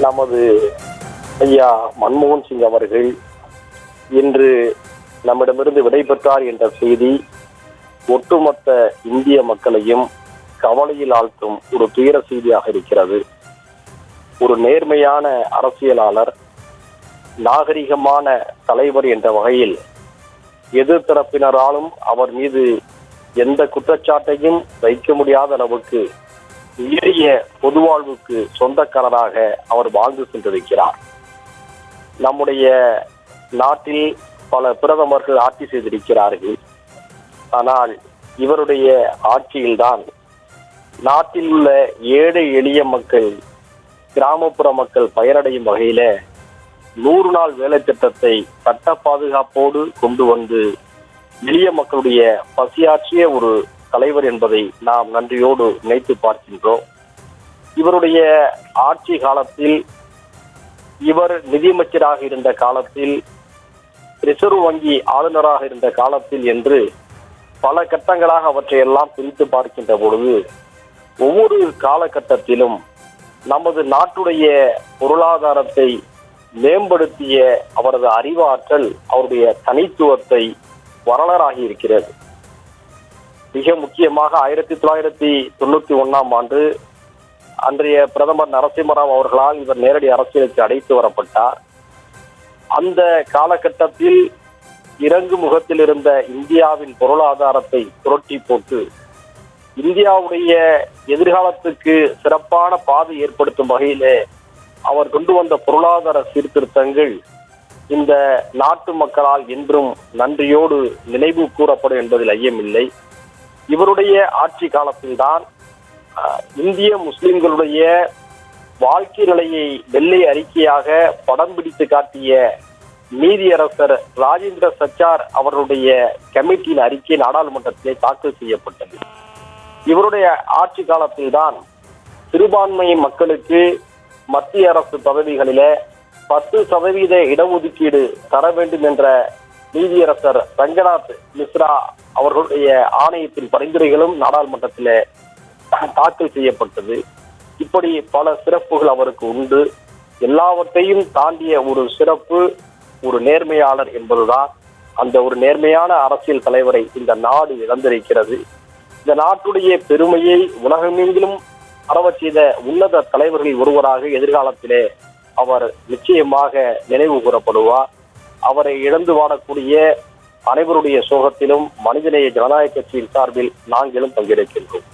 நமது ஐயா மன்மோகன் சிங் அவர்கள் இன்று நம்மிடமிருந்து விடைபெற்றார் என்ற செய்தி ஒட்டுமொத்த இந்திய மக்களையும் கவலையில் ஆழ்த்தும் ஒரு துயர செய்தியாக இருக்கிறது. ஒரு நேர்மையான அரசியலாளர், நாகரிகமான தலைவர் என்ற வகையில் எதிர்த்தரப்பினராலும் அவர் மீது எந்த குற்றச்சாட்டையும் வைக்க முடியாத அளவுக்கு உயரிய பொதுவாழ்வுக்கு சொந்தக்காரராக அவர் வாழ்ந்து சென்றிருக்கிறார். நம்முடைய நாட்டில் பல பிரதமர்கள் ஆட்சி செய்திருக்கிறார்கள். ஆனால் இவருடைய ஆட்சியில்தான் நாட்டில் உள்ள ஏழை எளிய மக்கள், கிராமப்புற மக்கள் பயனடையும் வகையில 100 நாள் வேலை திட்டத்தை சட்ட பாதுகாப்போடு கொண்டு வந்து எளிய மக்களுடைய பசியாற்றிய ஒரு தலைவர் என்பதை நாம் நன்றியோடு நினைத்து பார்க்கின்றோம். இவருடைய ஆட்சி காலத்தில், இவர் நிதியமைச்சராக இருந்த காலத்தில், ரிசர்வ் வங்கி ஆளுநராக இருந்த காலத்தில் என்று பல கட்டங்களாக அவற்றையெல்லாம் பிரித்து பார்க்கின்ற பொழுது ஒவ்வொரு காலகட்டத்திலும் நமது நாட்டுடைய பொருளாதாரத்தை மேம்படுத்திய அவரது அறிவாற்றல், அவருடைய தனித்துவத்தை வரலாறாகி இருக்கிறது. மிக முக்கியமாக 1991ஆம் ஆண்டு அன்றைய பிரதமர் நரசிம்மராவ் அவர்களால் இவர் நேரடி அரசியலுக்கு அழைத்து வரப்பட்டார். அந்த காலகட்டத்தில் இறங்கு முகத்தில் இருந்த இந்தியாவின் பொருளாதாரத்தை புரட்டி போட்டு இந்தியாவுடைய எதிர்காலத்துக்கு சிறப்பான பாதை ஏற்படுத்தும் வகையிலே அவர் கொண்டு வந்த பொருளாதார சீர்திருத்தங்கள் இந்த நாட்டு மக்களால் என்றும் நன்றியோடு நினைவு கூறப்படும் என்பதில் ஐயமில்லை. இவருடைய ஆட்சி காலத்தில்தான் இந்திய முஸ்லிம்களுடைய வாழ்க்கை நிலையை வெள்ளை அறிக்கையாக படம் பிடித்து காட்டிய நீதியரசர் ராஜேந்திர சச்சார் அவர்களுடைய கமிட்டியின் அறிக்கை நாடாளுமன்றத்திலே தாக்கல் செய்யப்பட்டது. இவருடைய ஆட்சி காலத்தில்தான் சிறுபான்மை மக்களுக்கு மத்திய அரசு பதவிகளிலே 10% இடஒதுக்கீடு தர வேண்டும் என்ற நீதியரசர் ரங்கநாத் மிஸ்ரா அவர்களுடைய ஆணையத்தின் பரிந்துரைகளும் நாடாளுமன்றத்திலே தாக்கல் செய்யப்பட்டது. இப்படி பல சிறப்புகள் அவருக்கு உண்டு. எல்லாவற்றையும் தாண்டிய ஒரு சிறப்பு ஒரு நேர்மையாளர் என்பதுதான். அந்த ஒரு நேர்மையான அரசியல் தலைவரை இந்த நாடு இழந்திருக்கிறது. இந்த நாட்டுடைய பெருமையை உலகமெங்கிலும் பரவச் செய்த உன்னத தலைவர்களில் ஒருவராக எதிர்காலத்திலே அவர் நிச்சயமாக நினைவு கூறப்படுவார். அவரை இழந்து வாடக்கூடிய அனைவருடைய சோகத்திலும் மனிதநேய ஜனநாயக கட்சியின் சார்பில் நாங்களும் பங்கேற்கின்றோம்.